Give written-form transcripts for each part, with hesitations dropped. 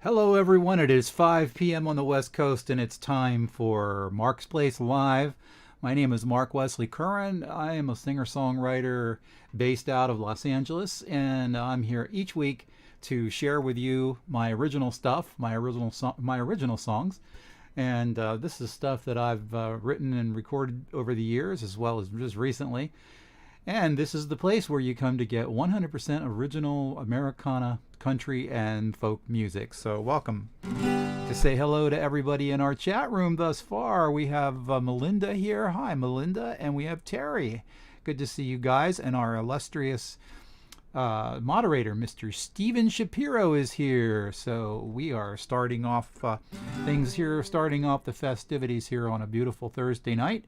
Hello, everyone. It is 5 p.m. on the West Coast, and it's time for Mark's Place Live. My name is Mark Wesley Curran. I am a singer-songwriter based out of Los Angeles, and I'm here each week to share with you my original stuff, my original songs. And this is stuff that I've written and recorded over the years, as well as just recently. And this is the place where you come to get 100% original Americana, country, and folk music. So welcome. To say hello to everybody in our chat room thus far, we have Melinda here. Hi, Melinda. And we have Terry. Good to see you guys. And our illustrious moderator, Mr. Steven Shapiro, is here. So we are starting off things here, starting off the festivities here on a beautiful Thursday night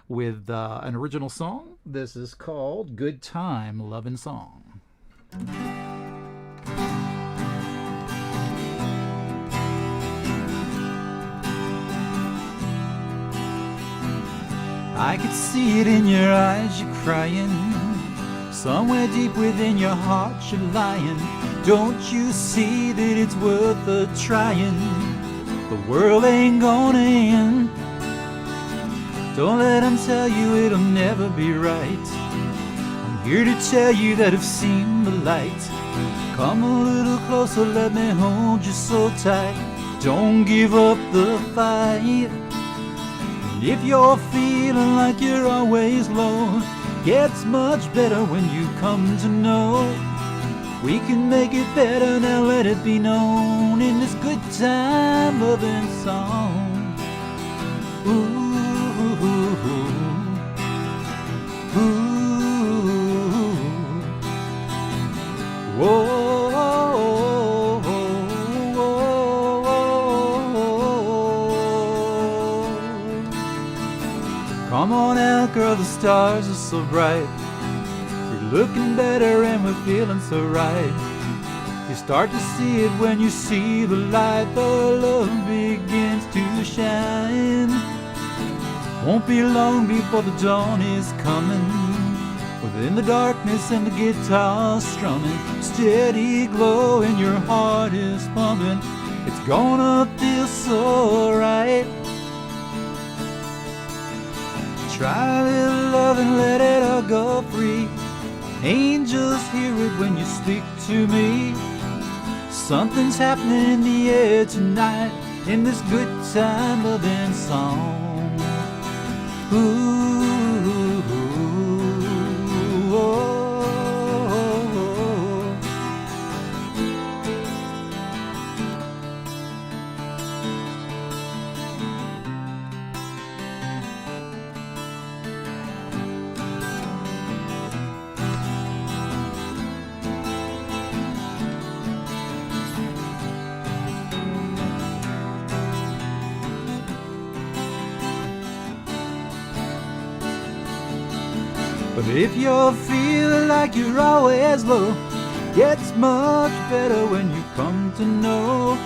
with an original song. This is called Good Time Lovin' Song. I could see it in your eyes, you're crying. Somewhere deep within your heart you're lying. Don't you see that it's worth a trying? The world ain't gonna end. Don't let them tell you it'll never be right. I'm here to tell you that I've seen the light. Come a little closer, let me hold you so tight. Don't give up the fight. And if you're feeling like you're always low, gets much better when you come to know we can make it better. Now let it be known in this good time loving song. Ooh. Whoa, come on out, girl, the stars are so bright. We're looking better and we're feeling so right. You start to see it when you see the light. The love begins to shine. Won't be long before the dawn is coming. Within the darkness and the guitar strumming, steady glow and your heart is pumping. It's gonna feel so right. Try a little love and let it all go free. Angels hear it when you speak to me. Something's happening in the air tonight in this good time loving song. Ooh, oh. But if you're feeling like you're always low, gets much better when you come to know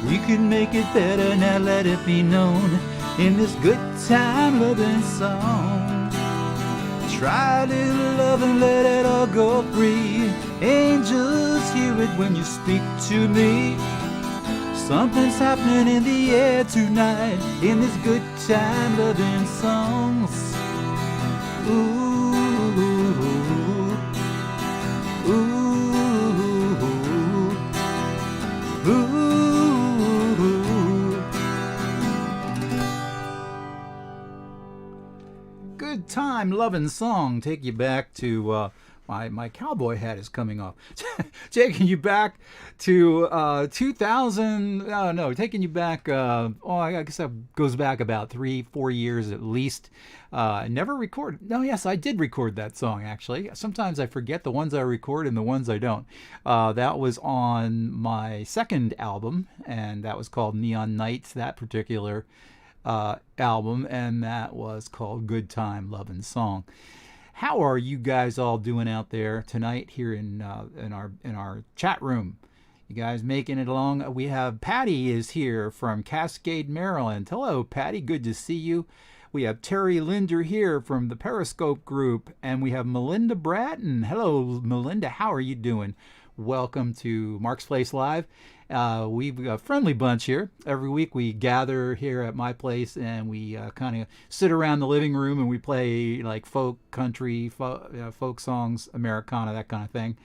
we can make it better. Now let it be known in this good time loving song. Try a little love and let it all go free. Angels hear it when you speak to me. Something's happening in the air tonight in this good time loving songs. Ooh. Good time loving song. Take you back to my cowboy hat is coming off. Taking you back to 2000. No, taking you back. I guess that goes back about 3-4 years at least. Never recorded. No, yes, I did record that song actually. Sometimes I forget the ones I record and the ones I don't. That was on my second album, and that was called Neon Nights. That particular album, and that was called Good Time Lovin' Song. How are you guys all doing out there tonight here in our chat room? You guys making it along? We have Patty is here from Cascade, Maryland. Hello, Patty. Good to see you. We have Terry Linder here from the Periscope group, and we have Melinda Bratton. Hello, Melinda. How are you doing? welcome to Mark's Place Live. We've got a friendly bunch here. Every week we gather here at my place and we kind of sit around the living room and we play like folk, country, folk songs, Americana, that kind of thing.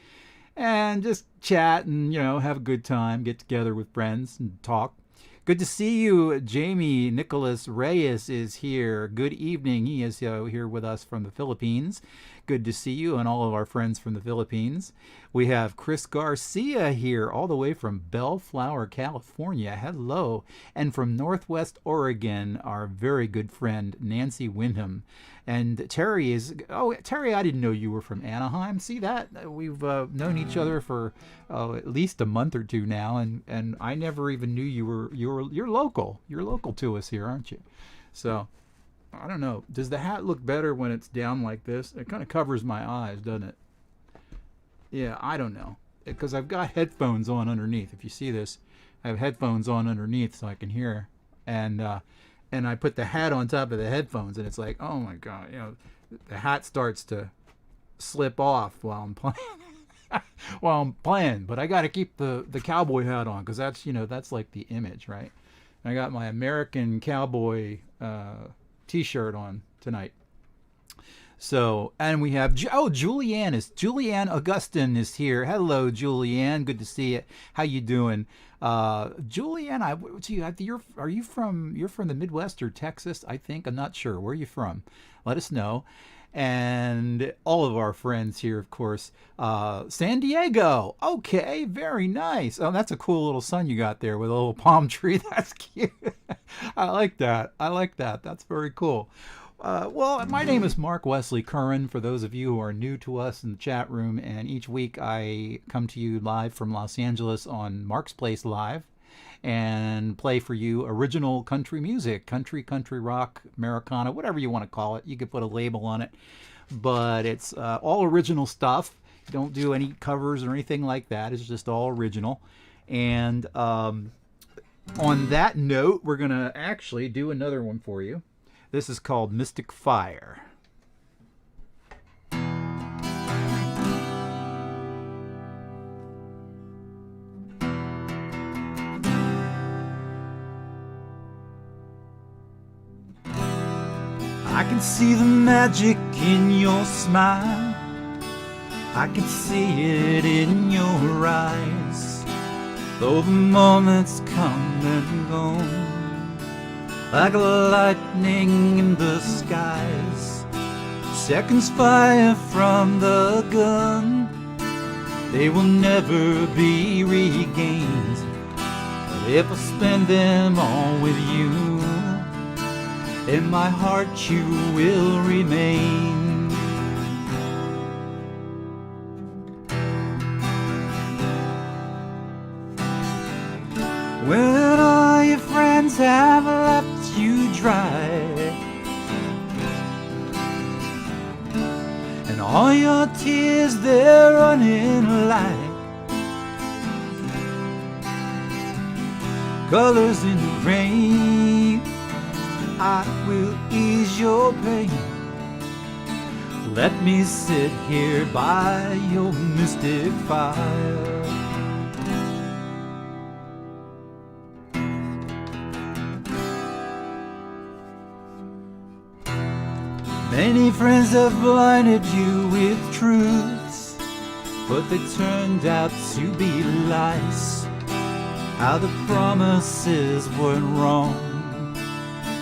And just chat and, have a good time, get together with friends and talk. Good to see you. Jamie Nicholas Reyes is here. Good evening. He is here with us from the Philippines. Good to see you and all of our friends from the Philippines. We have Chris Garcia here all the way from Bellflower, California. Hello. And from Northwest Oregon, our very good friend Nancy Wyndham. And Terry Terry, I didn't know you were from Anaheim. See that? We've known each other for at least a month or two now, and I never even knew you're local. You're local to us here, aren't you? So, I don't know. Does the hat look better when it's down like this? It kind of covers my eyes, doesn't it? Yeah, I don't know. Because I've got headphones on underneath. If you see this, I have headphones on underneath so I can hear. And I put the hat on top of the headphones, and it's like, oh my God, the hat starts to slip off while I'm playing. But I got to keep the cowboy hat on because that's like the image, right? I got my American cowboy T-shirt on tonight. So, and we have Julianne Augustin is here. Hello, Julianne. Good to see you. How you doing? Julianne, you're from the Midwest or Texas, I think. I'm not sure. Where are you from? Let us know. And all of our friends here, of course. San Diego. Okay, very nice. Oh, that's a cool little sun you got there with a little palm tree. That's cute. I like that. That's very cool. Well, my name is Mark Wesley Curran, for those of you who are new to us in the chat room, and each week I come to you live from Los Angeles on Mark's Place Live and play for you original country music, country rock, Americana, whatever you want to call it. You could put a label on it, but it's all original stuff. Don't do any covers or anything like that. It's just all original. And on that note, we're going to actually do another one for you. This is called Mystic Fire. I can see the magic in your smile. I can see it in your eyes. Though the moments come and go, like lightning in the skies, seconds fire from the gun, they will never be regained. But if I spend them all with you, in my heart you will remain. When all your friends have left you dry, and all your tears they're running like colors in the rain, I will ease your pain. Let me sit here by your mystic fire. Many friends have blinded you with truths, but they turned out to be lies. How the promises were wrong,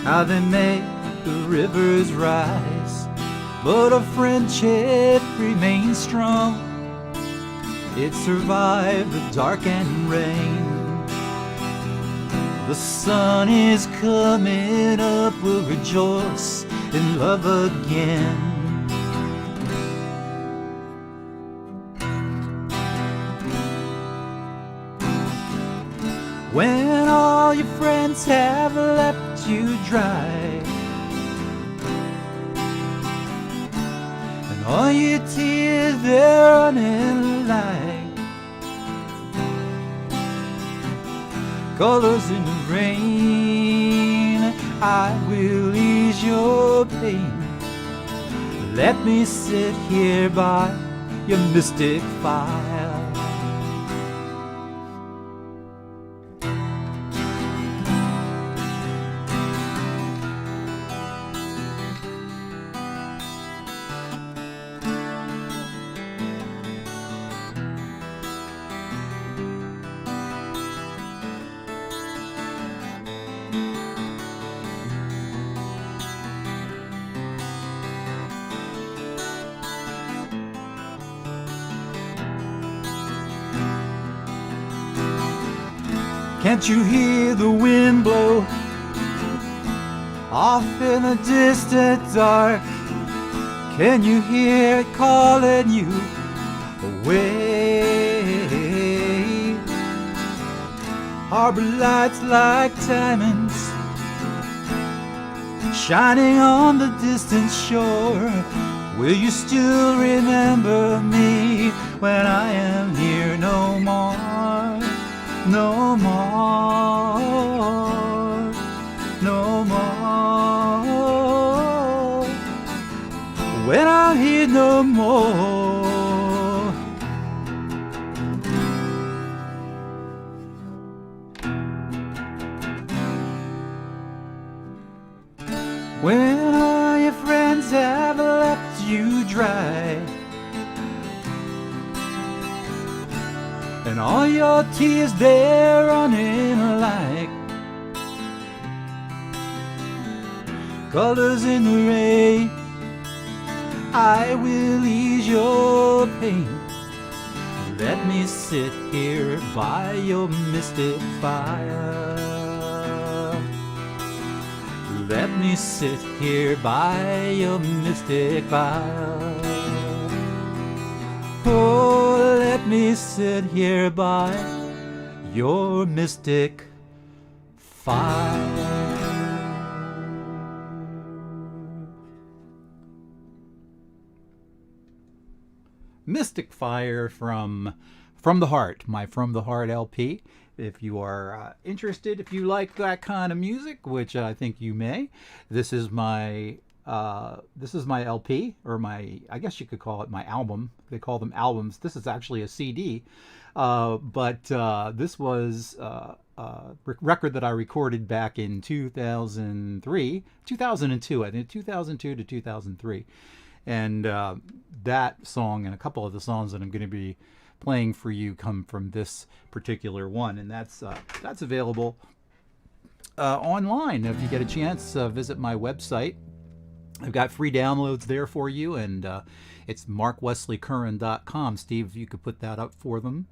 how they made the rivers rise, but our friendship remains strong. It survived the dark and rain. The sun is coming up, we'll rejoice in love again. When all your friends have left you dry, and all your tears they're running like colors in the rain, I will ease your pain. Let me sit here by your mystic fire. Can't you hear the wind blow off in the distant dark? Can you hear it calling you away? Harbor lights like diamonds shining on the distant shore. Will you still remember me when I am here no more? No more, no more. When I'm here no more. When all your friends have left you dry, and all your tears they're running like colors in the rain, I will ease your pain. Let me sit here by your mystic fire. Let me sit here by your mystic fire. Oh, let me sit here by your mystic fire. Mystic Fire from the Heart, my From the Heart LP. If you are interested, if you like that kind of music, which I think you may, this is my LP, or I guess you could call it my album. They call them albums. This is actually a CD, but this was a record that I recorded back in 2002, I think 2002 to 2003. And that song and a couple of the songs that I'm going to be playing for you come from this particular one, and that's available online. If you get a chance, visit my website. I've got free downloads there for you, and it's markwesleycurran.com. Steve, if you could put that up for them,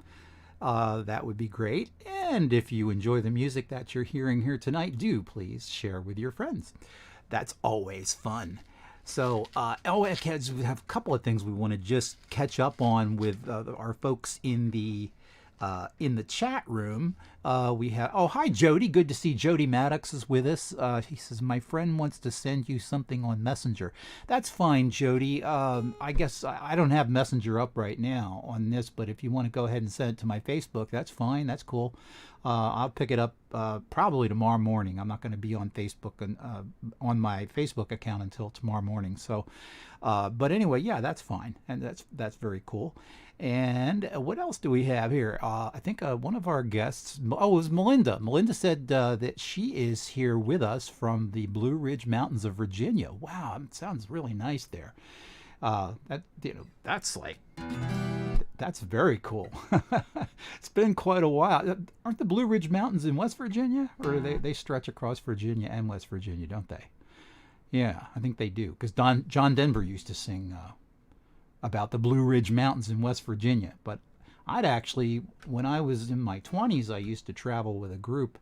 that would be great. And if you enjoy the music that you're hearing here tonight, do please share with your friends. That's always fun. So, we have a couple of things we want to just catch up on with our folks in the chat room. We have, hi Jody, good to see Jody Maddox is with us. He says, my friend wants to send you something on Messenger. That's fine, Jody. I guess I don't have Messenger up right now on this, but if you want to go ahead and send it to my Facebook, that's fine, that's cool. I'll pick it up probably tomorrow morning. I'm not going to be on Facebook and on my Facebook account until tomorrow morning. So, but anyway, yeah, that's fine, and that's very cool. And what else do we have here? I think one of our guests, it was Melinda. Melinda said that she is here with us from the Blue Ridge Mountains of Virginia. Wow, it sounds really nice there. That's very cool. It's been quite a while. Aren't the Blue Ridge Mountains in West Virginia? Or they stretch across Virginia and West Virginia, don't they? Yeah, I think they do. Because John Denver used to sing about the Blue Ridge Mountains in West Virginia. But I'd actually, when I was in my 20s, I used to travel with a group.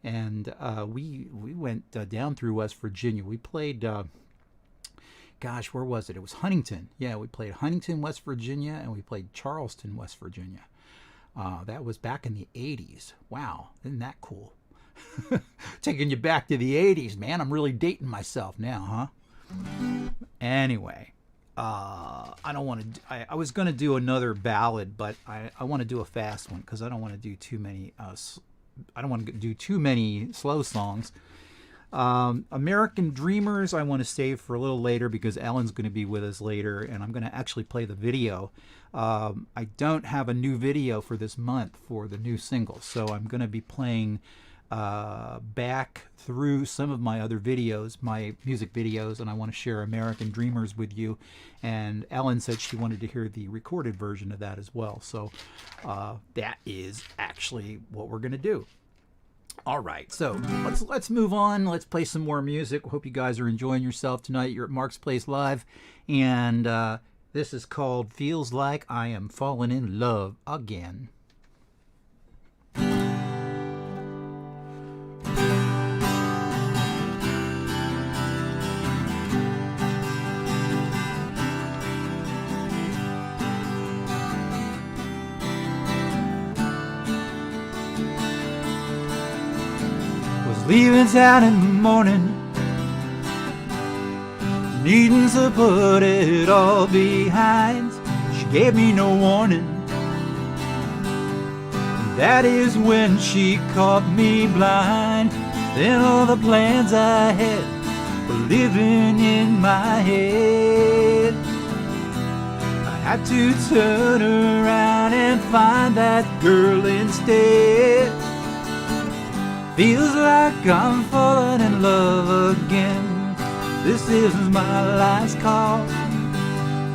And we went down through West Virginia. We played... gosh, where was it? It was Huntington. Yeah, we played Huntington, West Virginia, and we played Charleston, West Virginia. That was back in the 80s. Wow, isn't that cool? Taking you back to the 80s, man. I'm really dating myself now, huh? Anyway, I don't want to... I was going to do another ballad, but I want to do a fast one because I don't want to do too many... I don't want to do too many slow songs. American Dreamers I want to save for a little later because Ellen's going to be with us later, and I'm going to actually play the video. I don't have a new video for this month for the new single, so I'm going to be playing back through some of my other videos, my music videos, and I want to share American Dreamers with you. And Ellen said she wanted to hear the recorded version of that as well, so that is actually what we're going to do. All right, so let's move on. Let's play some more music. Hope you guys are enjoying yourself tonight. You're at Mark's Place Live, and this is called Feels Like I Am Falling in Love Again. leaving town in the morning, needing to put it all behind. She gave me no warning. That is when she caught me blind. Then all the plans I had were living in my head. I had to turn around and find that girl instead. Feels like I'm falling in love again. This is my last call.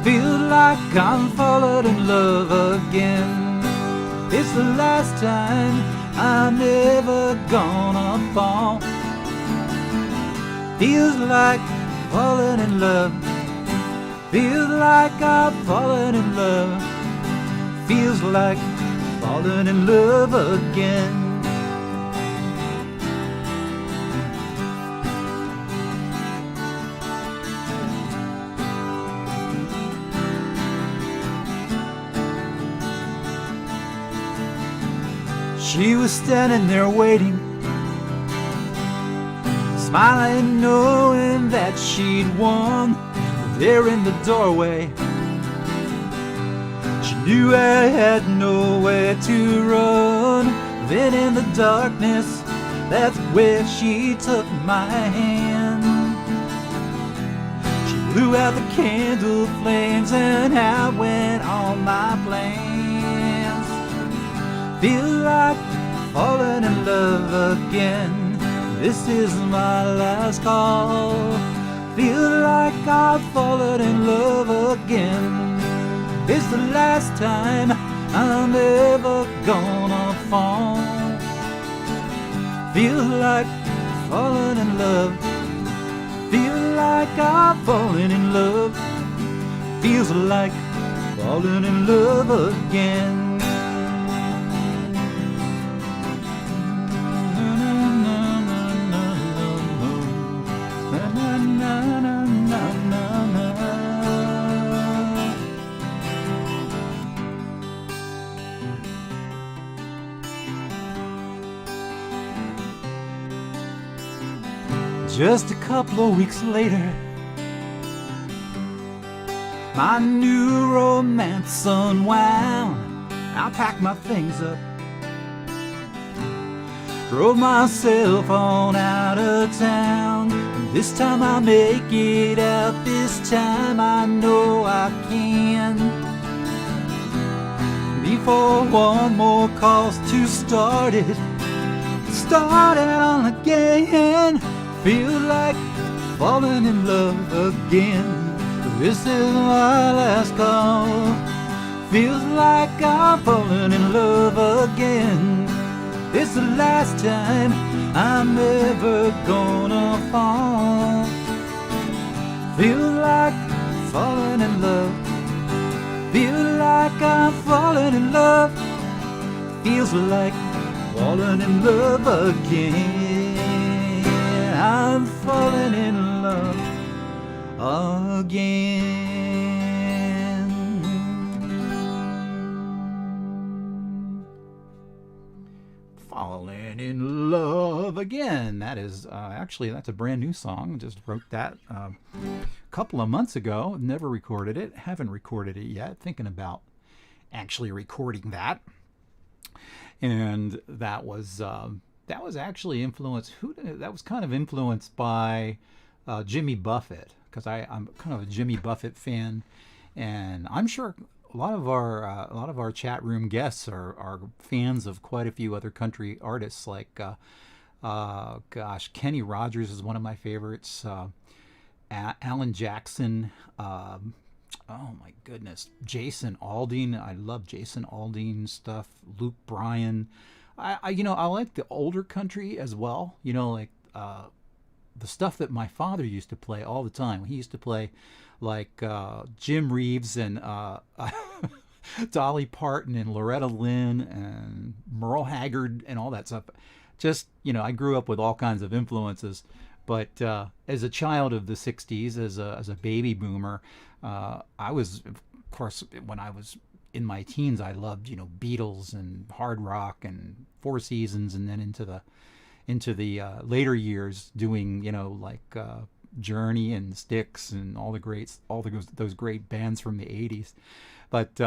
Feels like I'm falling in love again. It's the last time I'm ever gonna fall. Feels like falling in love. Feels like I'm falling in love. Feels like falling in love again. She was standing there waiting, smiling, knowing that she'd won. There in the doorway, she knew I had nowhere to run. Then in the darkness, that's where she took my hand. She blew out the candle flames and I went on my plans. Feel like falling in love again. This is my last call. Feel like I've fallen in love again. It's the last time I'm ever gonna fall. Feel like falling in love. Feel like I'm falling in love. Feels like falling in love again. Just a couple of weeks later, my new romance unwound. I packed my things up, drove myself on out of town. This time I'll make it out, this time I know I can. Before one more calls to start it on again. Feel like falling in love again. This is my last call. Feels like I'm falling in love again. It's the last time I'm ever gonna fall. Feel like falling in love. Feel like I'm falling in love. Feels like falling in love again. I'm falling in love again. Falling in love again. That is actually, that's a brand new song. Just wrote that a couple of months ago. Never recorded it. Haven't recorded it yet. Thinking about actually recording that. And that was actually influenced. That was kind of influenced by Jimmy Buffett, because I'm kind of a Jimmy Buffett fan, and I'm sure a lot of our chat room guests are fans of quite a few other country artists. Like, Kenny Rogers is one of my favorites. Alan Jackson. Oh my goodness, Jason Aldean. I love Jason Aldean stuff. Luke Bryan. I like the older country as well. Like the stuff that my father used to play all the time. He used to play like Jim Reeves and Dolly Parton and Loretta Lynn and Merle Haggard and all that stuff. Just, I grew up with all kinds of influences. But as a child of the 60s, as a baby boomer, I was, of course, when I was in my teens, I loved, Beatles and hard rock and Four Seasons, and then into the into the later years, doing like Journey and Styx and all those great bands from the '80s. But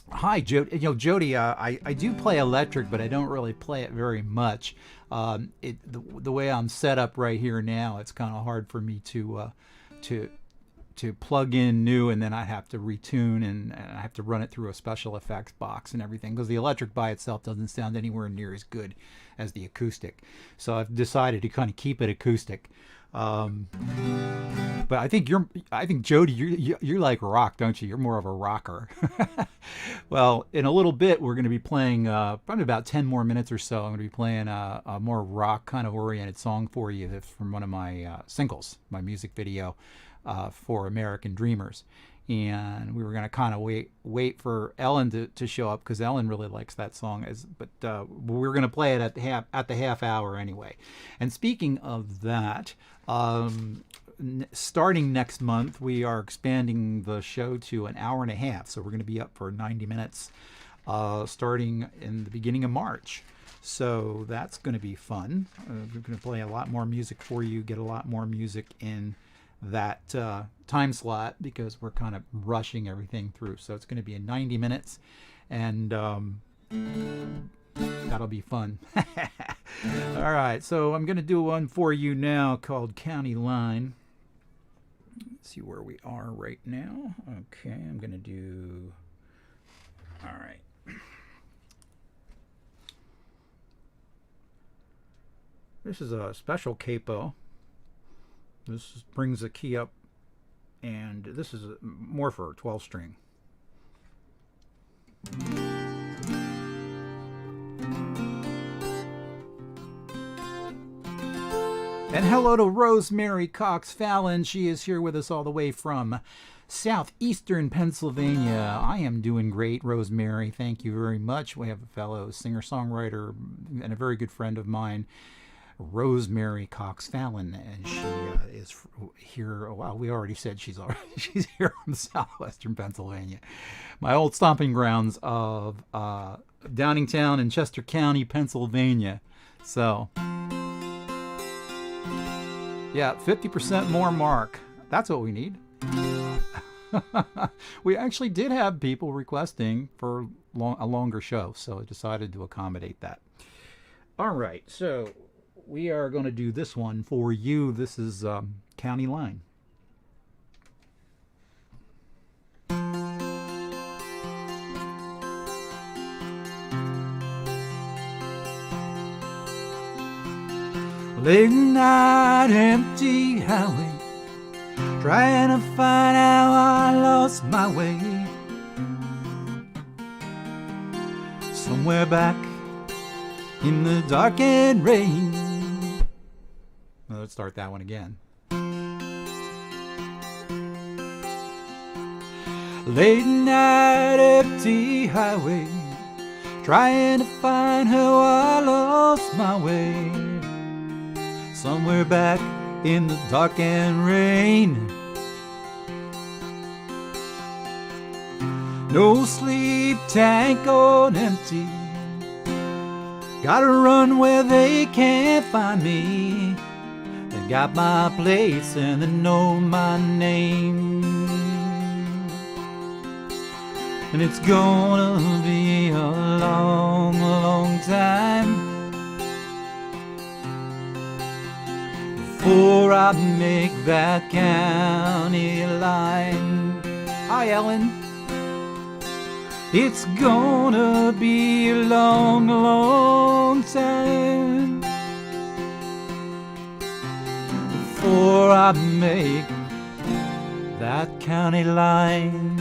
hi, Jody. Jody, I do play electric, but I don't really play it very much. The way I'm set up right here now, it's kind of hard for me to plug in new, and then I have to retune, and I have to run it through a special effects box and everything, because the electric by itself doesn't sound anywhere near as good as the acoustic. So I've decided to kind of keep it acoustic. But I think Jody, you're like rock, don't you? You're more of a rocker. Well, in a little bit, we're going to be playing probably about 10 more minutes or so. I'm going to be playing a more rock kind of oriented song for you. That's from one of my singles, my music video for American Dreamers. And we were going to kind of wait for Ellen to show up, because Ellen really likes that song. But we're going to play it at the half hour anyway. And speaking of that, starting next month, we are expanding the show to an hour and a half. So we're going to be up for 90 minutes starting in the beginning of March. So that's going to be fun. We're going to play a lot more music for you, get a lot more music in that time slot, because we're kind of rushing everything through. So it's going to be in 90 minutes, and that'll be fun. All right, so I'm going to do one for you now called County Line. Let's see where we are right now. Okay, I'm going to do... All right. This is a special capo. This brings the key up, and this is more for a 12 string. And hello to Rosemary Cox Fallon. She is here with us all the way from southeastern Pennsylvania. I am doing great, Rosemary. Thank you very much. We have a fellow singer-songwriter and a very good friend of mine, Rosemary Cox Fallon, and she is here. Well, we already said she's here from southwestern Pennsylvania, my old stomping grounds of Downingtown in Chester County, Pennsylvania. So yeah, 50% more mark. That's what we need. We actually did have people requesting for a longer show, so I decided to accommodate that. All right, so we are going to do this one for you. This is County Line. Late night, empty highway, trying to find how I lost my way. Somewhere back in the dark and rain. Well, let's start that one again. Late night, empty highway, trying to find how I lost my way. Somewhere back in the dark and rain. No sleep, tank on empty. Gotta run where they can't find me. They got my place and they know my name. And it's gonna be a long, long time before I make that county line. Hi, Ellen. It's gonna be a long, long time before I make that county line.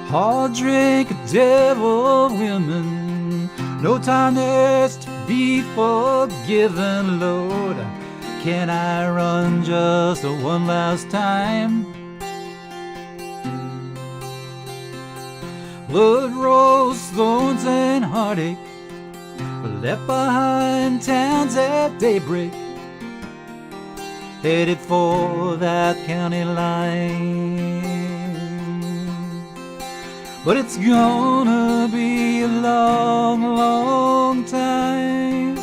Hard drink, devil, women, no time next to be forgiven, Lord. Can I run just one last time? Blood, rose, thorns, and heartache were left behind towns at daybreak, headed for that county line. but it's gonna be a long, long time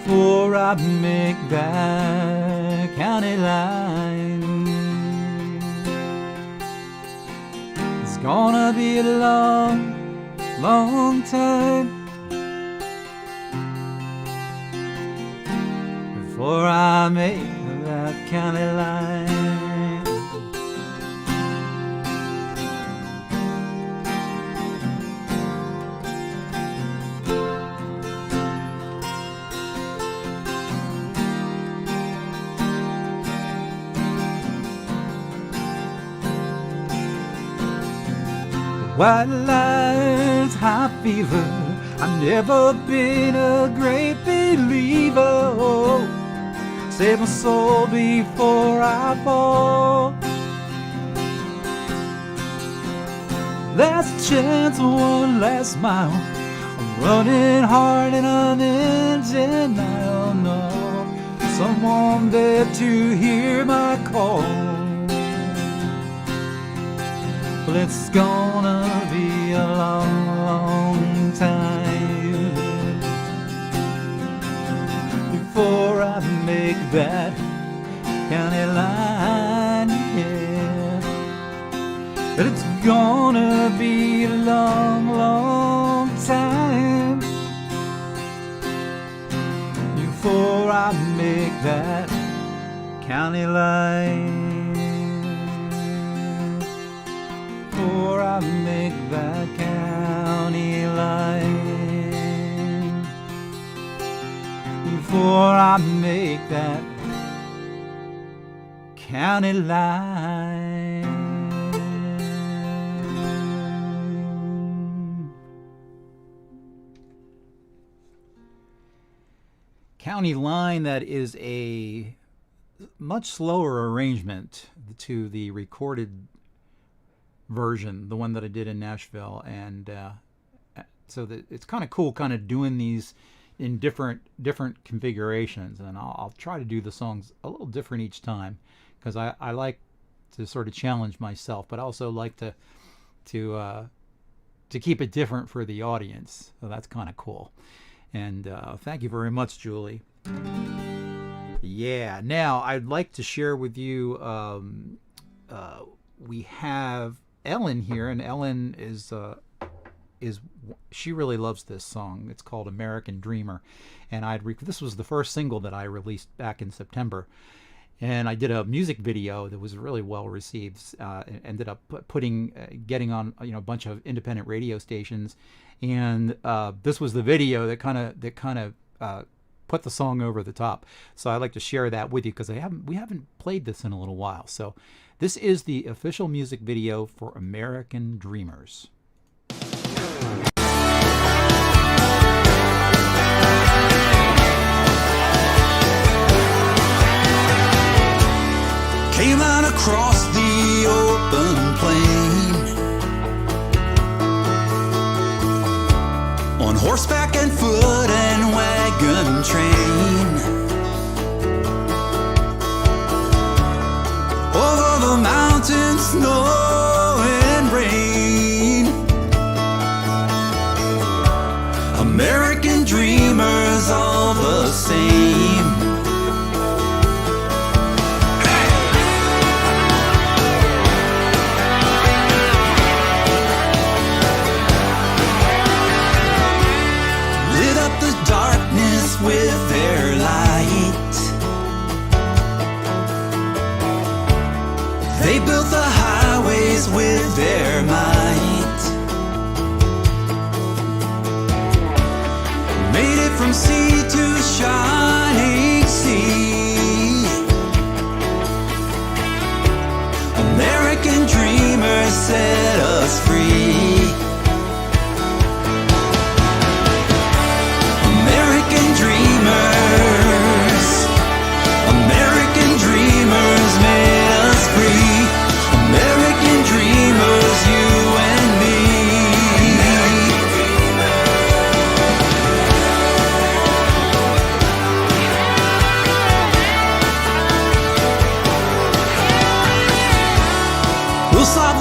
before I make that county line. It's gonna be a long, long time before I make that county line. White lies, high fever, I've never been a great believer. Oh, save my soul before I fall. Last chance, one last mile, I'm running hard and I'm in denial. No, someone there to hear my call. Well, it's gonna be a long, long time before I make that county line, yeah. But it's gonna be a long, long time before I make that county line. Before I make that county line. Before I make that county line. County line, that is a much slower arrangement to the recorded version, the one that I did in Nashville, and so that it's kind of cool, kind of doing these in different configurations. And I'll try to do the songs a little different each time, because I like to sort of challenge myself, but I also like to keep it different for the audience. So that's kind of cool. And thank you very much, Julie. Yeah. Now I'd like to share with you. We have Ellen here, and Ellen is she really loves this song. It's called American Dreamer, and this was the first single that I released back in September, and I did a music video that was really well received. Ended up getting on a bunch of independent radio stations, and this was the video that kind of put the song over the top. So I'd like to share that with you, because we haven't played this in a little while. So this is the official music video for American Dreamers. Came out across the open plain on horseback and foot and wagon train, over the mountains, snow and rain. American dreamers all the same. Lit up the darkness with their light. They built the highways with their might. Made it from sea to shining sea. American dreamers set us free. American dreamers. American dreamers made us free. American dreamers, you and me. We'll solve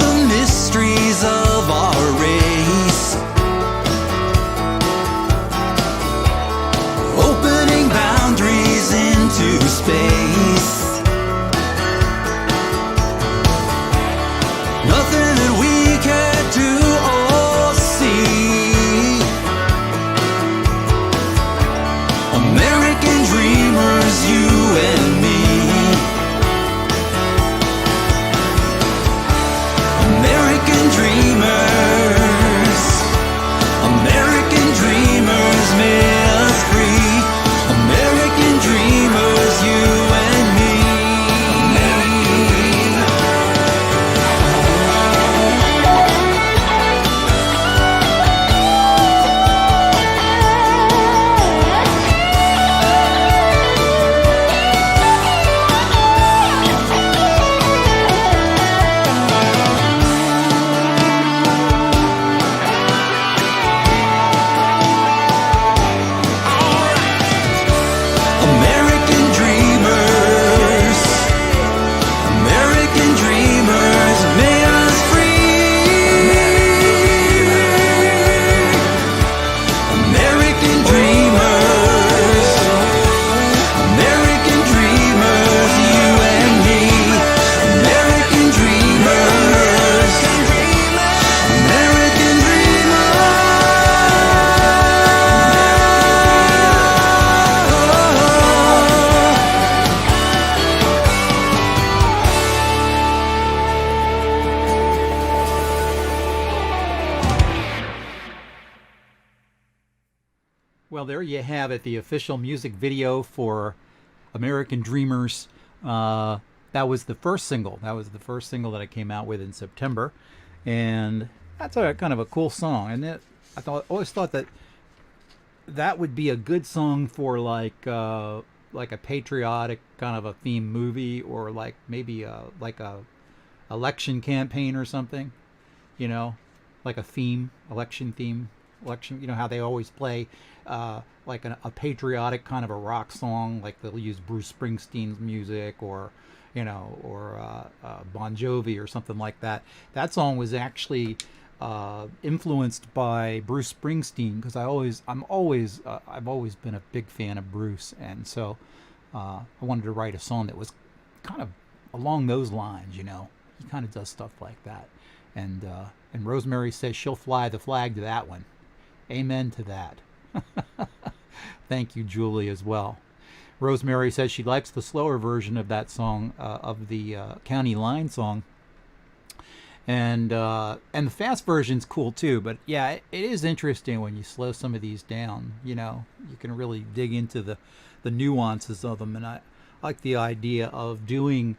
Well, there you have it, the official music video for American Dreamers. That was the first single. That was the first single that I came out with in September, and that's a kind of a cool song. And always thought that that would be a good song for like a patriotic kind of a theme movie, or like maybe like a election campaign or something. You know, like a theme, election theme, election. You know how they always play like a patriotic kind of a rock song, like they'll use Bruce Springsteen's music, or Bon Jovi or something like that. That song was actually influenced by Bruce Springsteen, because I've always been a big fan of Bruce, and so I wanted to write a song that was kind of along those lines. You know, he kind of does stuff like that, and Rosemary says she'll fly the flag to that one. Amen to that. Thank you, Julie, as well. Rosemary says she likes the slower version of that song, of the County Line song, and the fast version's cool too. But yeah, it is interesting when you slow some of these down. You know, you can really dig into the nuances of them, and I like the idea of doing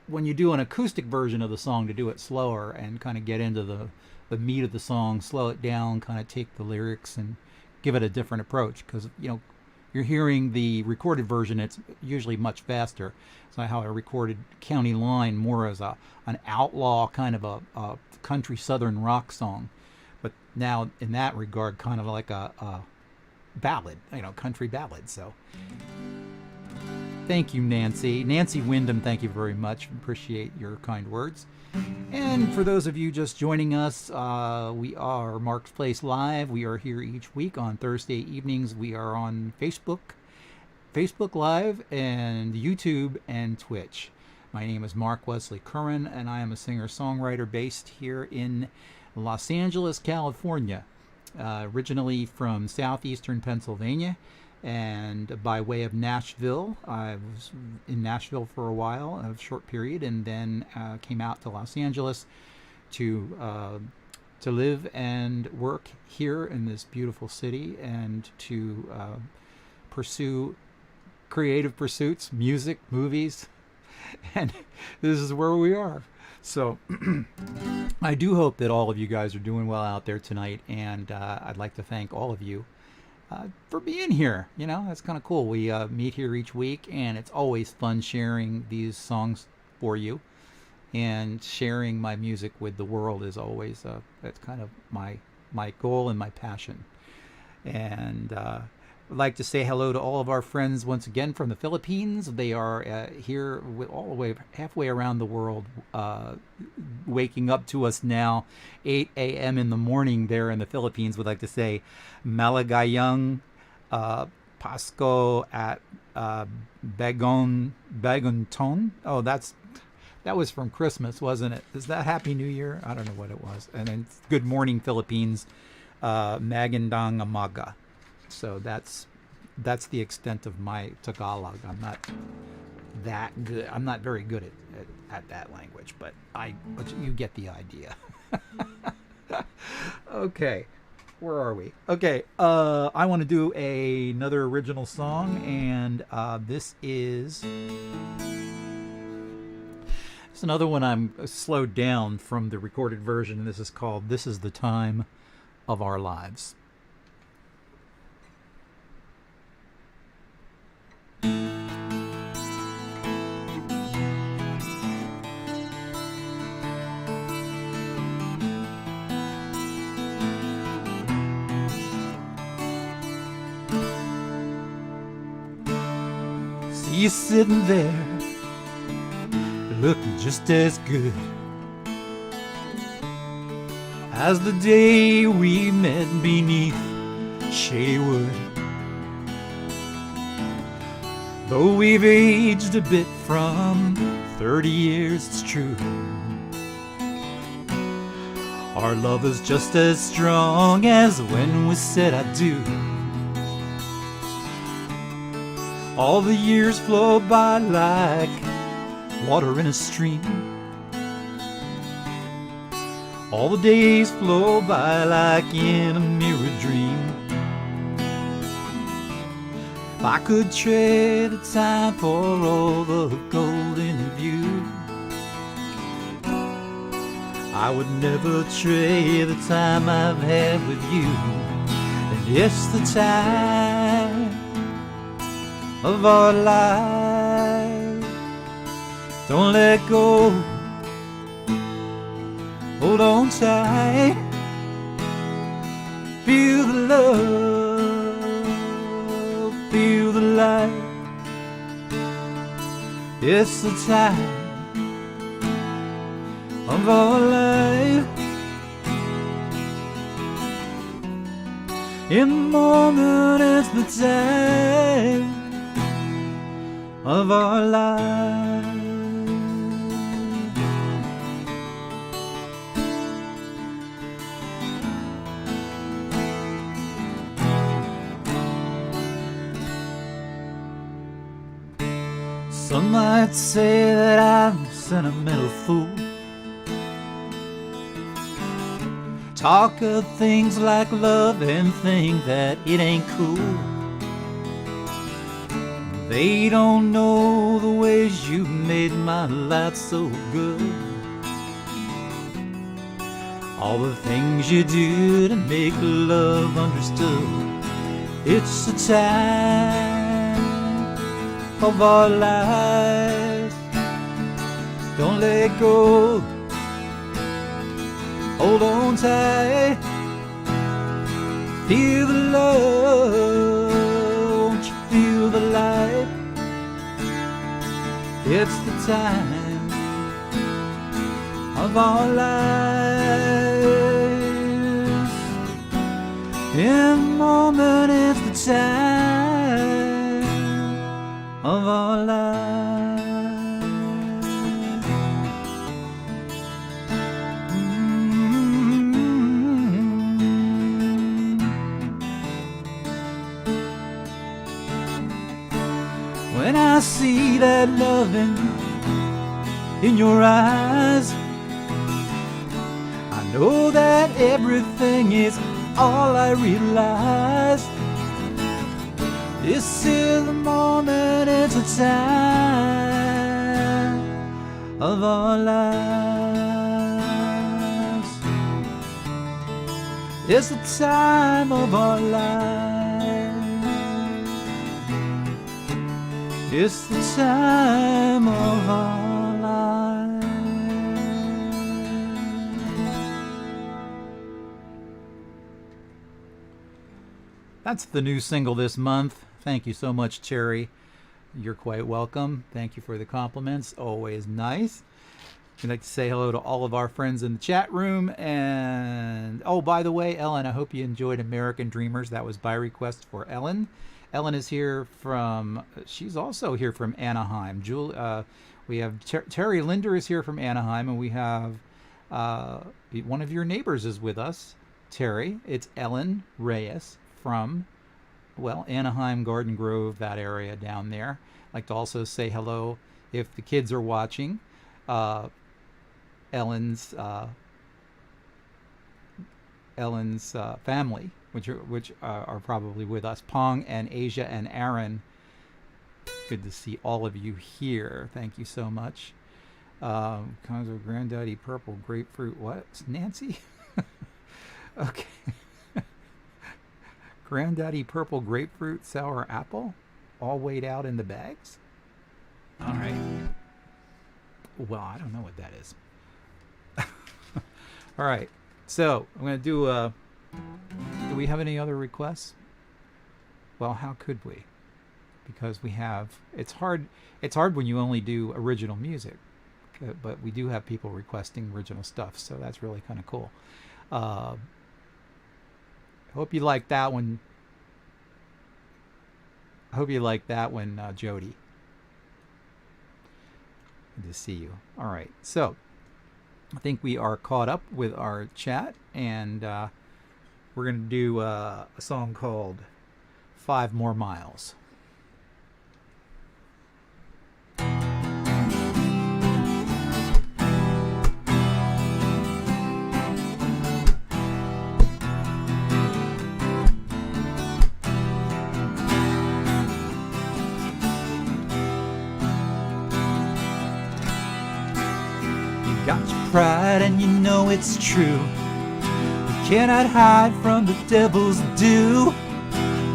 when you do an acoustic version of the song, to do it slower and kind of get into the meat of the song, slow it down, kind of take the lyrics and give it a different approach, because you're hearing the recorded version, it's usually much faster. So how I recorded County Line more as an outlaw kind of a country southern rock song, but now in that regard kind of like a ballad, country ballad. So thank you, Nancy Wyndham, thank you very much, appreciate your kind words. And for those of you just joining us, we are Mark's Place Live. We are here each week on Thursday evenings. We are on Facebook Live and YouTube and Twitch. My name is Mark Wesley Curran, and I am a singer-songwriter based here in Los Angeles, California, originally from southeastern Pennsylvania, and by way of Nashville. I was in Nashville for a while, a short period, and then came out to Los Angeles to live and work here in this beautiful city, and to pursue creative pursuits, music, movies, and this is where we are. So I do hope that all of you guys are doing well out there tonight, and I'd like to thank all of you for being here. That's kind of cool. We meet here each week, and it's always fun sharing these songs for you, and sharing my music with the world is always that's kind of my goal and my passion. And I'd like to say hello to all of our friends once again from the Philippines. They are here all the way halfway around the world, waking up to us now, 8 a.m. in the morning there in the Philippines. Would like to say Maligayang Pasko at Bagonton. Oh, that was from Christmas, wasn't it? Is that Happy New Year? I don't know what it was. And then Good Morning Philippines, Magandang Umaga. So that's the extent of my Tagalog. I'm not that good. I'm not very good at that language, but you get the idea. Okay, where are we? Okay, I want to do another original song, and this is another one I'm slowed down from the recorded version, and this is called "This Is the Time of Our Lives." See you sitting there, looking just as good as the day we met beneath shady wood. Though we've aged a bit from 30 years, it's true, our love is just as strong as when we said I do. All the years flow by like water in a stream. All the days flow by like in a mirror dream. If I could trade the time for all the golden view, I would never trade the time I've had with you. And it's the time of our life. Don't let go, hold on tight. Feel the love, feel the light. It's the time of our life. In the moment, it's the time of our life. Some might say that I'm a sentimental fool, talk of things like love and think that it ain't cool. They don't know the ways you made my life so good, all the things you do to make love understood. It's the time of our lives. Don't let go, hold on tight. Feel the love, won't you feel the light? It's the time of our lives. In the moment, it's the time of our lives. When I see that loving in your eyes, I know that everything is all I realize. This is the moment, it's the time of our lives. It's the time of our lives. It's the time of our lives. That's the new single this month. Thank you so much, Cherry. You're quite welcome. Thank you for the compliments. Always nice. We'd like to say hello to all of our friends in the chat room. And, oh, by the way, Ellen, I hope you enjoyed American Dreamers. That was by request for Ellen. Ellen is here from, she's also here from Anaheim. We have Terry Linder is here from Anaheim, and we have one of your neighbors is with us, Terry. It's Ellen Reyes from, well, Anaheim, Garden Grove, that area down there. I'd like to also say hello, if the kids are watching, Ellen's family, which are probably with us, Pong and Asia and Aaron. Good to see all of you here. Thank you so much. Comes with Granddaddy Purple Grapefruit. What? Nancy? Okay. Granddaddy Purple Grapefruit Sour Apple, all weighed out in the bags. All right. Well, I don't know what that is. All right. So I'm going to do we have any other requests? Well, how could we? Because we have, it's hard when you only do original music, but we do have people requesting original stuff, so that's really kind of cool. Hope you like that one. I hope you like that one, Jody. Good to see you. All right, so I think we are caught up with our chat, and we're going to do a song called 5 More Miles. got your pride and you know it's true. You cannot hide from the devil's due.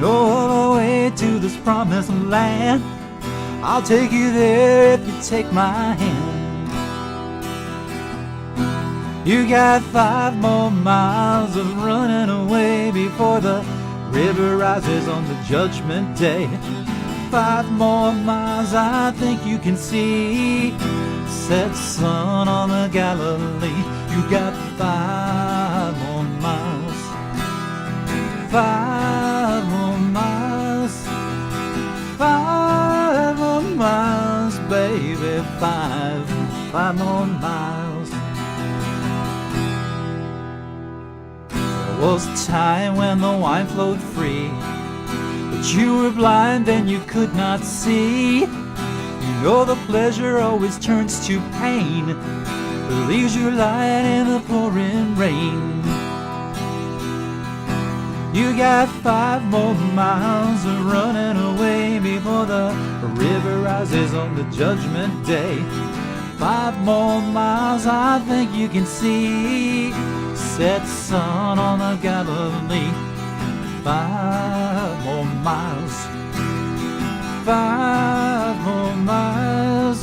No way to this promised land. I'll take you there if you take my hand. You got 5 more miles of running away before the river rises on the judgment day. 5 more miles I think you can see. Set sun on the Galilee. You got 5 more miles. 5 more miles. 5 more miles, baby. 5 more miles. There was a time when the wine flowed free, but you were blind and you could not see. You know the pleasure always turns to pain, leaves you lying in the pouring rain. You got 5 more miles of running away before the river rises on the judgment day. 5 more miles I think you can see. Set sun on the Galilee. 5 more miles. 5 more miles.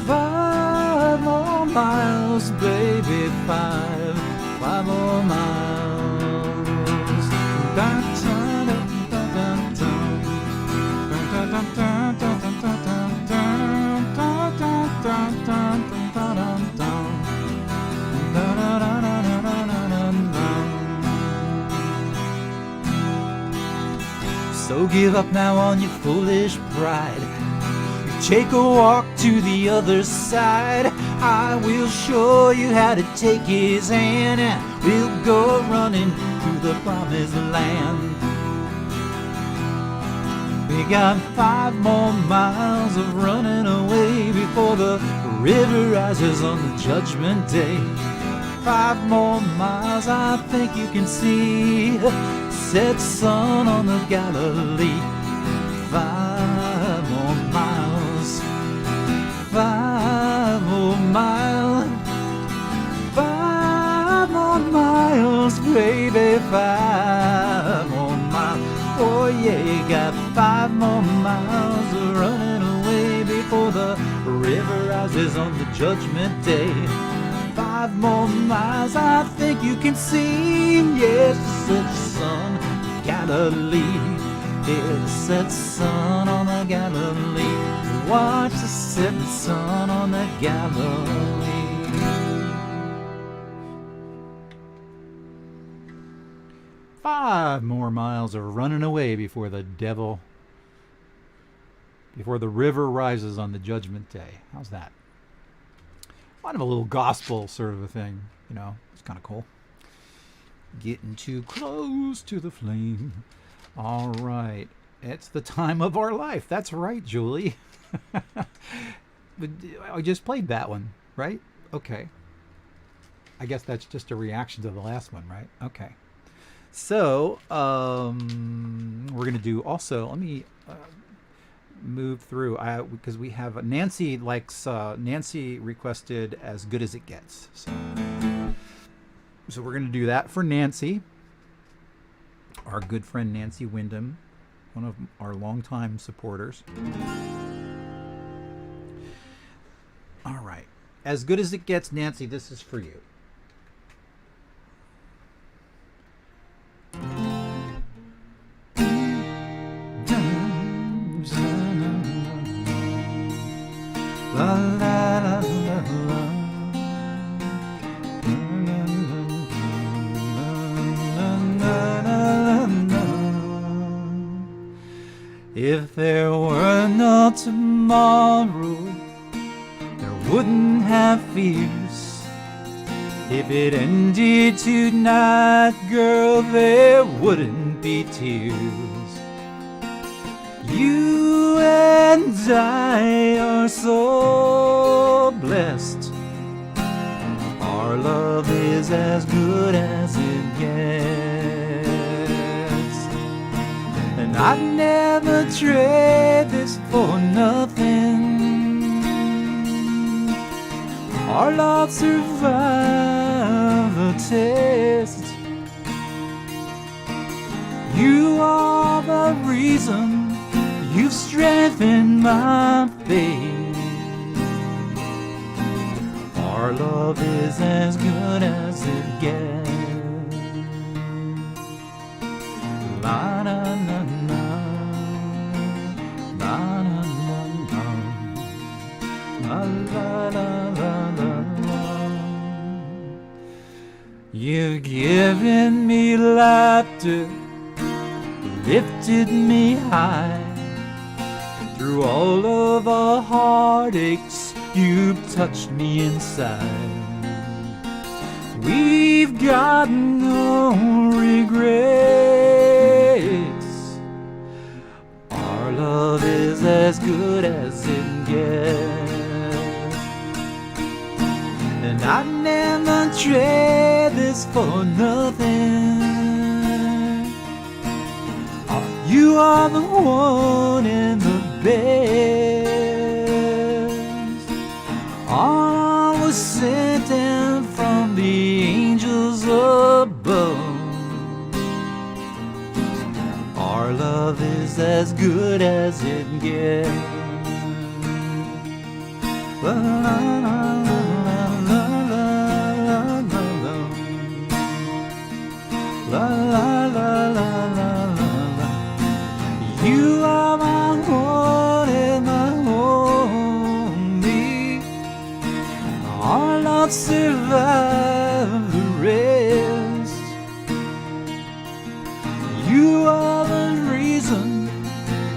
5 more miles, baby. 5 more miles. So give up now on your foolish pride. You take a walk to the other side. I will show you how to take his hand, and we'll go running to the promised land. We got 5 more miles of running away before the river rises on the judgment day. 5 more miles I think you can see. Set sun on the Galilee. 5 more miles. 5 more miles. 5 more miles, baby. 5 more miles. Oh yeah, you got 5 more miles of running away before the river rises on the judgment day. 5 more miles I think you can see. Yes, set sun, Galilee. Yes, set sun on the Galilee. Watch the setting sun on the Galilee. 5 more miles of running away before the river rises on the judgment day. How's that? Kind of a little gospel sort of a thing, you know. It's kind of cool. Getting too close to the flame. All right. It's the time of our life. That's right, Julie. I just played that one, right? Okay. I guess that's just a reaction to the last one, right? Okay. So, we're going to do also, let me move through, because we have Nancy requested As Good As It Gets. So we're going to do that for Nancy, our good friend Nancy Wyndham, one of our longtime supporters. All right. As Good As It Gets, Nancy, this is for you. La, la, la, la, la. If there were no tomorrow, there wouldn't have fears. If it ended tonight, girl, there wouldn't be tears. You and I are so blessed. Our love is as good as it gets. And I'd never trade this for nothing. Our love survived the test. You are the reason, you've strengthened my faith. Our love is as good as it gets. La na na na, la na na na, la la la la la la. You've given me laughter, lifted me high. Through all of our heartaches, you've touched me inside. We've got no regrets. Our love is as good as it gets. And I'd never trade this for nothing. You are the one and the best. All was sent down from the angels above. Our love is as good as it gets. La la la la la la la la la la la. You are my one and my only. Our love survived the rest. You are the reason,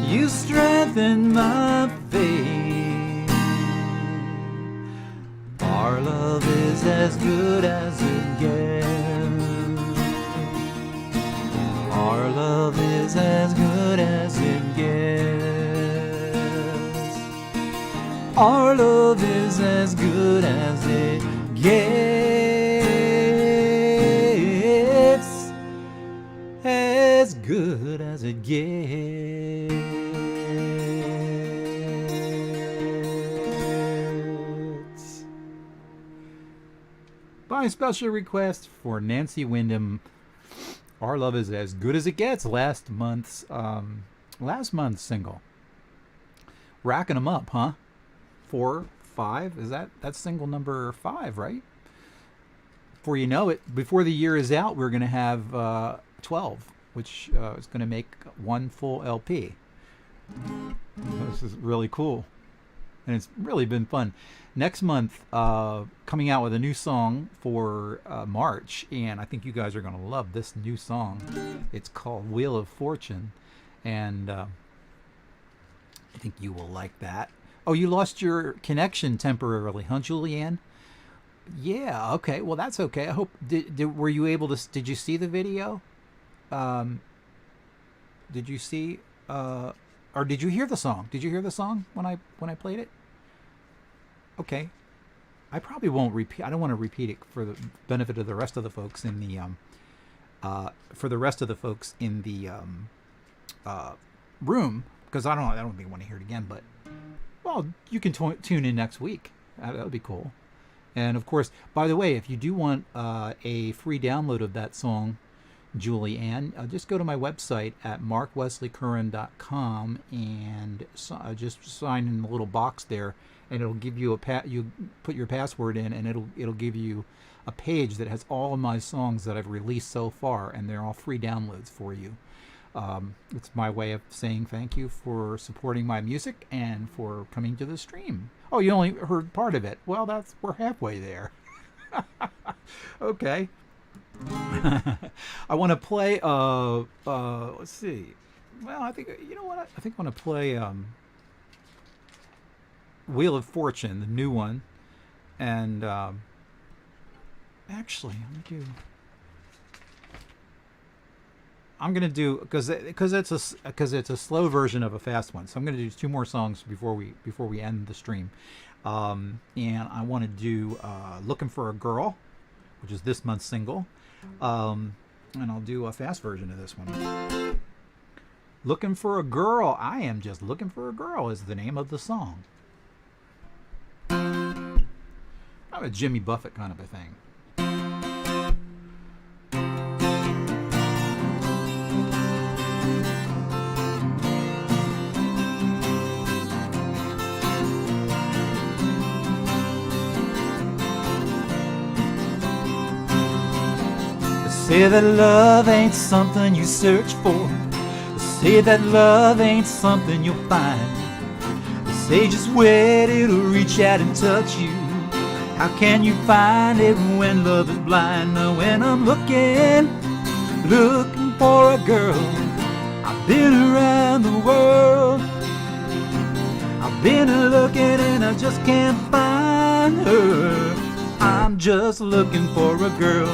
you strengthened my faith. Our love is as good as it gets. Our love is as good as it gets. Our love is as good as it gets. As good as it gets. By special request for Nancy Wyndham, Our Love is as good as it gets. Last month's single. Racking them up, huh? 4, 5. Is that's single number 5, right? Before you know it, before the year is out, we're going to have 12, which is going to make one full LP. This is really cool, and it's really been fun. Next month, coming out with a new song for March, and I think you guys are going to love this new song. It's called Wheel of Fortune, and I think you will like that. Oh, you lost your connection temporarily, huh, Julianne? Yeah, okay. Well, that's okay. I hope, were you able to, did you see the video? Did you see, or did you hear the song? Did you hear the song when I played it? Okay, I probably won't repeat. I don't want to repeat it for the benefit of the rest of the folks in the room, because I don't think I want to hear it again. But well, you can tune in next week. That would be cool. And of course, by the way, if you do want a free download of that song, Julie Ann, just go to my website at markwesleycurran.com and just sign in the little box there, and it'll give you you put your password in, and it'll give you a page that has all of my songs that I've released so far, and they're all free downloads for you. It's my way of saying thank you for supporting my music and for coming to the stream. Oh, you only heard part of it. Well, we're halfway there. Okay. I want to play let's see. Well, I think, you know what? I think I want to play Wheel of Fortune, the new one. And actually, I'm gonna do because it's a slow version of a fast one. So I'm gonna do 2 more songs before we end the stream. And I want to do "Looking for a Girl," which is this month's single. And I'll do a fast version of this one. "Looking for a Girl." I am just looking for a girl is the name of the song. Kind of a Jimmy Buffett kind of a thing. Say that love ain't something you search for. Say that love ain't something you'll find. Say just wait, it'll reach out and touch you. How can you find it when love is blind? Now when I'm looking for a girl, I've been around the world. I've been looking and I just can't find her. I'm just looking for a girl.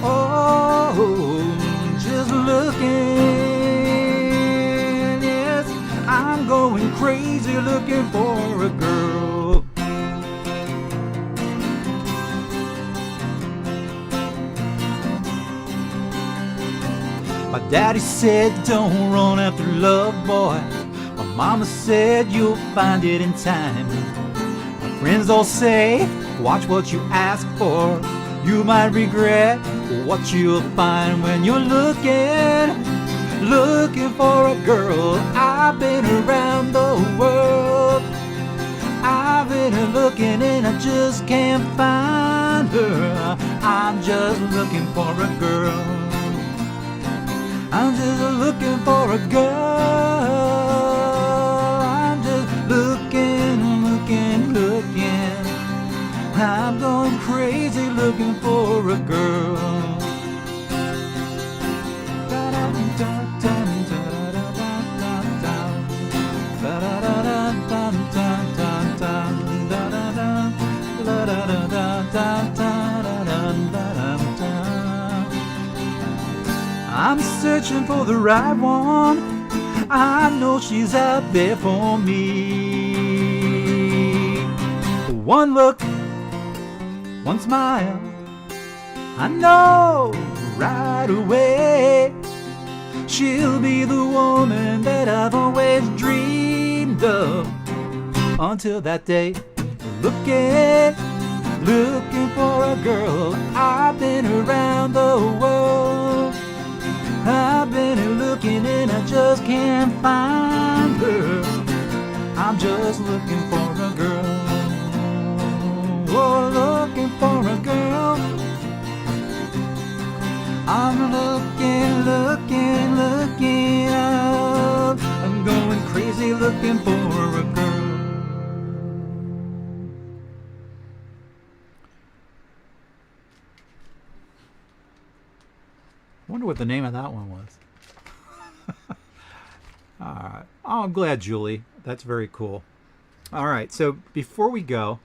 Oh, just looking, yes, I'm going crazy looking for a girl. My daddy said don't run after love, boy. My mama said you'll find it in time. My friends all say watch what you ask for. You might regret what you'll find when you're looking for a girl. I've been around the world. I've been looking and I just can't find her. I'm just looking for a girl. I'm just looking for a girl. I'm just looking. I'm going crazy looking for a girl. I'm searching for the right one. I know she's out there for me. One look, one smile, I know right away she'll be the woman that I've always dreamed of. Until that day, looking for a girl. I've been around the world. I've been looking and I just can't find her. I'm just looking for a girl. Oh, looking for a girl. I'm looking out. I'm going crazy looking for a girl. I wonder what the name of that one was. All right. Oh, I'm glad, Julie. That's very cool. All right. So before we go,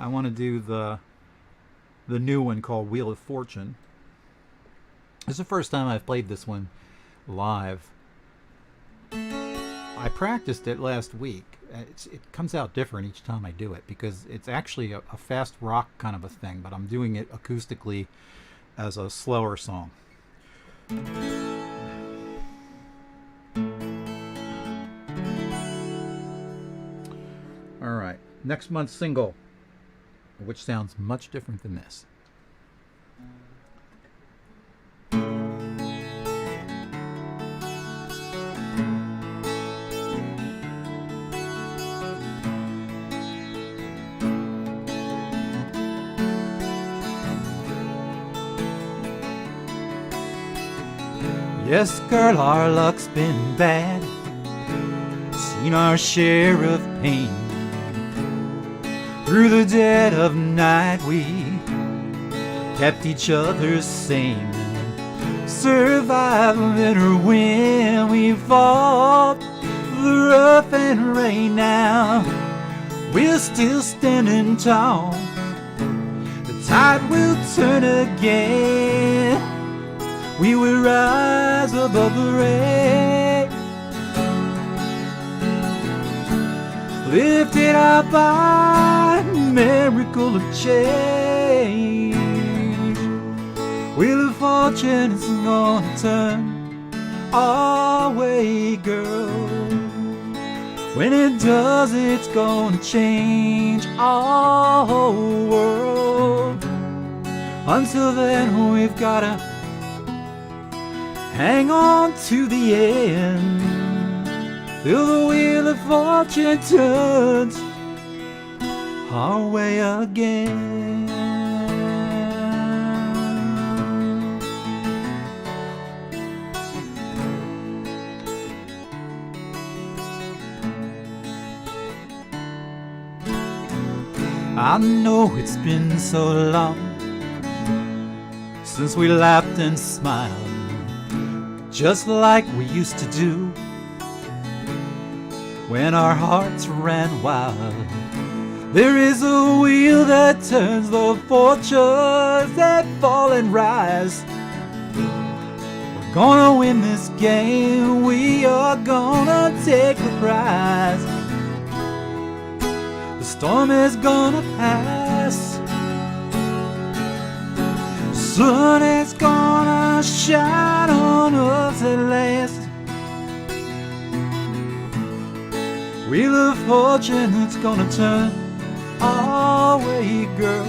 I want to do the new one called Wheel of Fortune. This is the first time I've played this one live. I practiced it last week. It comes out different each time I do it because it's actually a fast rock kind of a thing, but I'm doing it acoustically as a slower song. All right, next month's single, which sounds much different than this. Yes, girl, our luck's been bad. Seen our share of pain. Through the dead of night we kept each other sane. Surviving or when we fought the rough and rain. Now we're still standing tall. The tide will turn again. We will rise above the rain, lifted up by a miracle of change. Wheel of Fortune is gonna turn our way, girl. When it does, it's gonna change our whole world. Until then, we've gotta hang on to the end, till the wheel of fortune turns our way again. I know it's been so long since we laughed and smiled just like we used to do, when our hearts ran wild. There is a wheel that turns the fortunes that fall and rise. We're gonna win this game, we are gonna take the prize. The storm is gonna pass, the sun is gonna shine on us at last. Wheel of fortune, it's gonna turn our way, girl.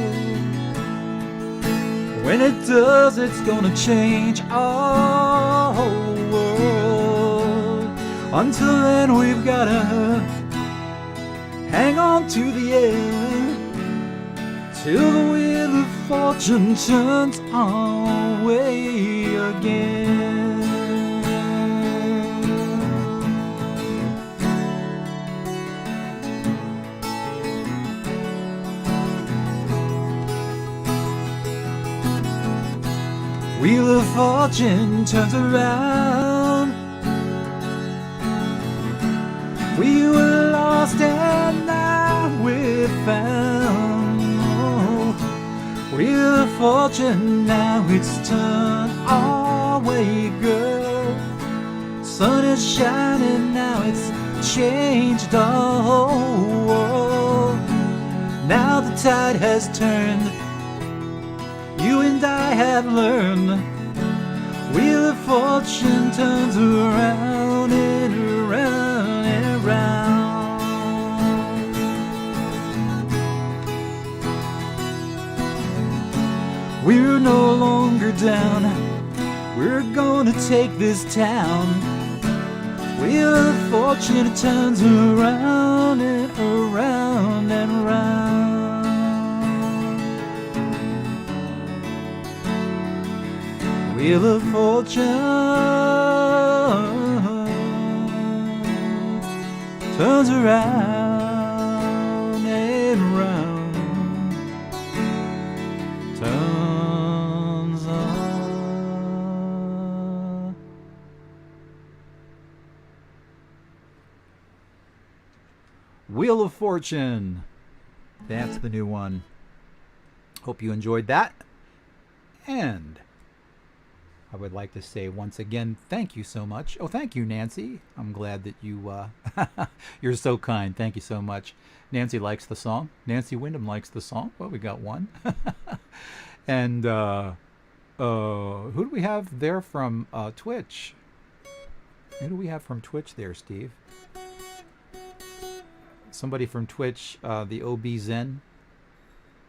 When it does, it's gonna change our whole world. Until then, we've gotta hang on to the end, till the wheel of fortune turns our way again. Wheel of fortune turns around. We were lost and now we're found. Wheel of fortune, now it's turned our way, girl. Sun is shining, now it's changed the whole world. Now the tide has turned, you and I have learned. Wheel of fortune turns around and around and around. We're no longer down, we're gonna take this town. Wheel of fortune, it turns around and around and around. Wheel of fortune turns around and around, turns on. Wheel of Fortune. That's the new one. Hope you enjoyed that. And I would like to say once again, thank you so much. Oh, thank you, Nancy. I'm glad that you, you're so kind. Thank you so much. Nancy likes the song. Nancy Wyndham likes the song. Well, we got one. And who do we have there from Twitch? Who do we have from Twitch there, Steve? Somebody from Twitch, the OB Zen.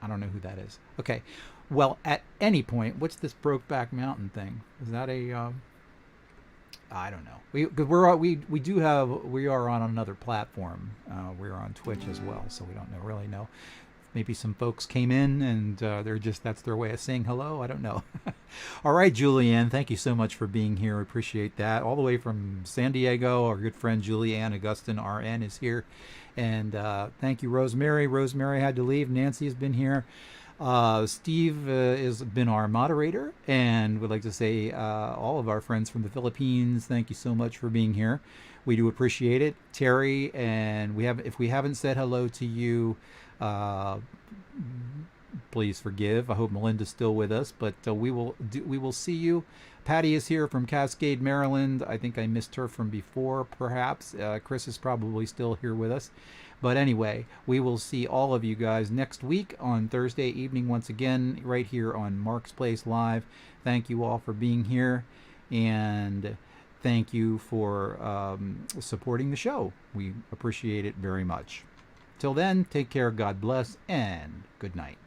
I don't know who that is. Okay. Well, at any point, what's this Brokeback Mountain thing? Is that a? I don't know. We are on another platform. We're on Twitch as well, so we don't really know. Maybe some folks came in and that's their way of saying hello. I don't know. All right, Julianne, thank you so much for being here. Appreciate that. All the way from San Diego, our good friend Julianne Augustin RN is here, and thank you, Rosemary. Rosemary had to leave. Nancy has been here. Steve has been our moderator, and would like to say all of our friends from the Philippines, thank you so much for being here. We do appreciate it. Terry, and if we haven't said hello to you, please forgive. I hope Melinda's still with us, but we will see you. Patty is here from Cascade, Maryland. I think I missed her from before, perhaps. Chris is probably still here with us. But anyway, we will see all of you guys next week on Thursday evening once again, right here on Mark's Place Live. Thank you all for being here. And thank you for supporting the show. We appreciate it very much. Till then, take care, God bless, and good night.